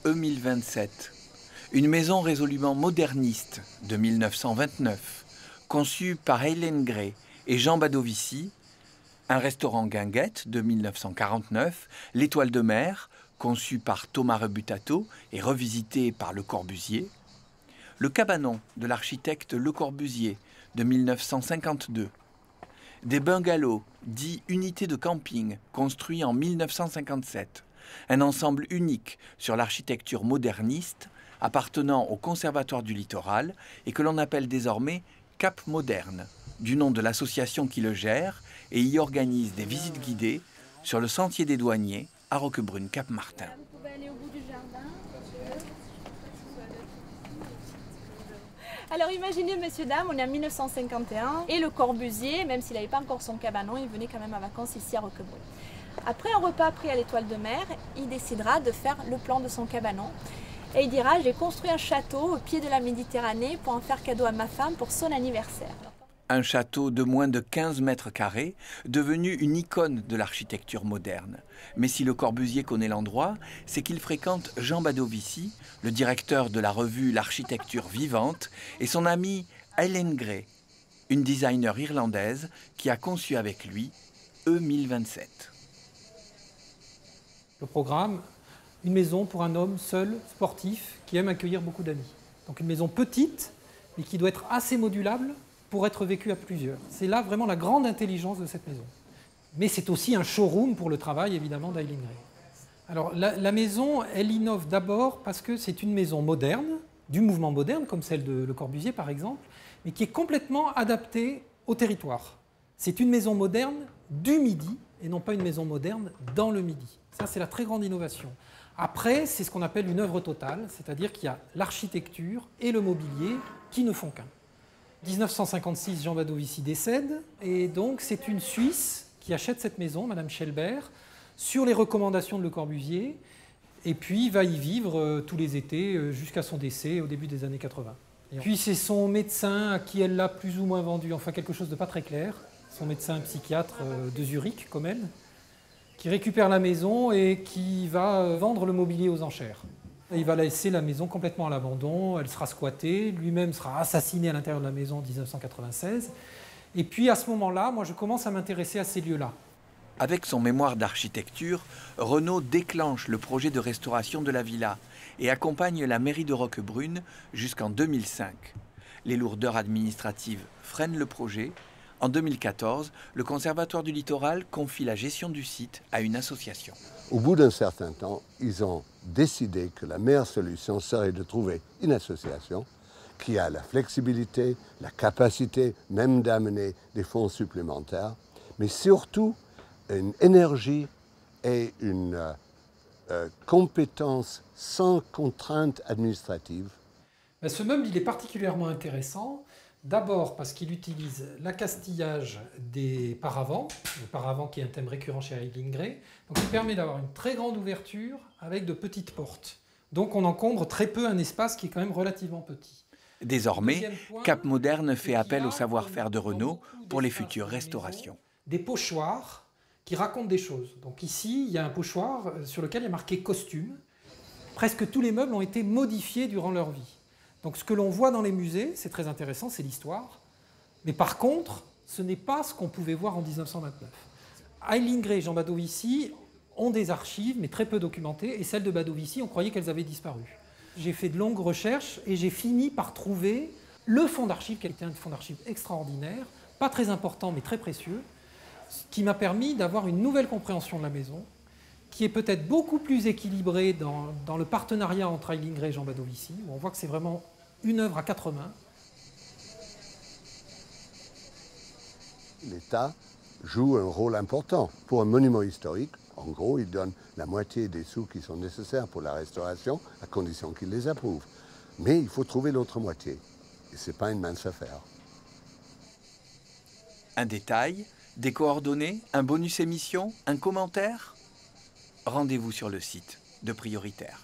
E1027, une maison résolument moderniste de 1929, conçue par Hélène Gray et Jean Badovici, un restaurant guinguette de 1949, l'Étoile de mer, conçu par Thomas Rebutato et revisité par Le Corbusier, le cabanon de l'architecte Le Corbusier de 1952, des bungalows dits unités de camping construits en 1957, un ensemble unique sur l'architecture moderniste appartenant au Conservatoire du Littoral et que l'on appelle désormais Cap Moderne, du nom de l'association qui le gère et y organise des visites guidées sur le sentier des douaniers à Roquebrune-Cap-Martin. Vous pouvez aller au bout du jardin. Alors imaginez, messieurs, dames, on est en 1951 et Le Corbusier, même s'il n'avait pas encore son cabanon, il venait quand même en vacances ici à Roquebrune. Après un repas pris à l'Étoile de mer, il décidera de faire le plan de son cabanon. Et il dira, j'ai construit un château au pied de la Méditerranée pour en faire cadeau à ma femme pour son anniversaire. Un château de moins de 15 mètres carrés, devenu une icône de l'architecture moderne. Mais si Le Corbusier connaît l'endroit, c'est qu'il fréquente Jean Badovici, le directeur de la revue L'Architecture Vivante, et son amie Hélène Gray, une designer irlandaise qui a conçu avec lui E1027. Le programme, une maison pour un homme seul, sportif, qui aime accueillir beaucoup d'amis. Donc une maison petite, mais qui doit être assez modulable pour être vécue à plusieurs. C'est là vraiment la grande intelligence de cette maison. Mais c'est aussi un showroom pour le travail, évidemment, d'Hélène Gray. Alors la maison, elle innove d'abord parce que c'est une maison moderne, du mouvement moderne, comme celle de Le Corbusier par exemple, mais qui est complètement adaptée au territoire. C'est une maison moderne du Midi, et non pas une maison moderne dans le Midi. Ça, c'est la très grande innovation. Après, c'est ce qu'on appelle une œuvre totale, c'est-à-dire qu'il y a l'architecture et le mobilier qui ne font qu'un. 1956, Jean Badovici décède, et donc c'est une Suisse qui achète cette maison, Madame Schelbert, sur les recommandations de Le Corbusier, et puis va y vivre tous les étés jusqu'à son décès au début des années 80. Et puis c'est son médecin à qui elle l'a plus ou moins vendu, enfin quelque chose de pas très clair, son médecin psychiatre de Zurich, comme elle, qui récupère la maison et qui va vendre le mobilier aux enchères. Il va laisser la maison complètement à l'abandon, elle sera squattée, lui-même sera assassiné à l'intérieur de la maison en 1996. Et puis à ce moment-là, moi je commence à m'intéresser à ces lieux-là. Avec son mémoire d'architecture, Renaud déclenche le projet de restauration de la villa et accompagne la mairie de Roquebrune jusqu'en 2005. Les lourdeurs administratives freinent le projet. En 2014, le Conservatoire du Littoral confie la gestion du site à une association. Au bout d'un certain temps, ils ont décidé que la meilleure solution serait de trouver une association qui a la flexibilité, la capacité même d'amener des fonds supplémentaires, mais surtout une énergie et une compétence sans contrainte administrative. Ce meuble, il est particulièrement intéressant. D'abord parce qu'il utilise l'accastillage des paravents, le paravent qui est un thème récurrent chez Hélène Gray. Donc il permet d'avoir une très grande ouverture avec de petites portes. Donc on encombre très peu un espace qui est quand même relativement petit. Désormais, Cap Moderne fait appel au savoir-faire de Renaud pour les futures restaurations. Des pochoirs qui racontent des choses. Donc ici, il y a un pochoir sur lequel il y a marqué costume. Presque tous les meubles ont été modifiés durant leur vie. Donc ce que l'on voit dans les musées, c'est très intéressant, c'est l'histoire. Mais par contre, ce n'est pas ce qu'on pouvait voir en 1929. Hélène Gray et Jean Badovici ont des archives, mais très peu documentées, et celles de Badovici, on croyait qu'elles avaient disparu. J'ai fait de longues recherches et j'ai fini par trouver le fonds d'archives, qui était un fonds d'archives extraordinaire, pas très important, mais très précieux, qui m'a permis d'avoir une nouvelle compréhension de la maison, qui est peut-être beaucoup plus équilibrée dans le partenariat entre Hélène Gray et Jean Badovici, où on voit que c'est vraiment une œuvre à quatre mains. L'État joue un rôle important. Pour un monument historique, en gros, il donne la moitié des sous qui sont nécessaires pour la restauration, à condition qu'il les approuve. Mais il faut trouver l'autre moitié. Et ce n'est pas une mince affaire. Un détail, des coordonnées, un bonus émission, un commentaire ? Rendez-vous sur le site de Prioritaire.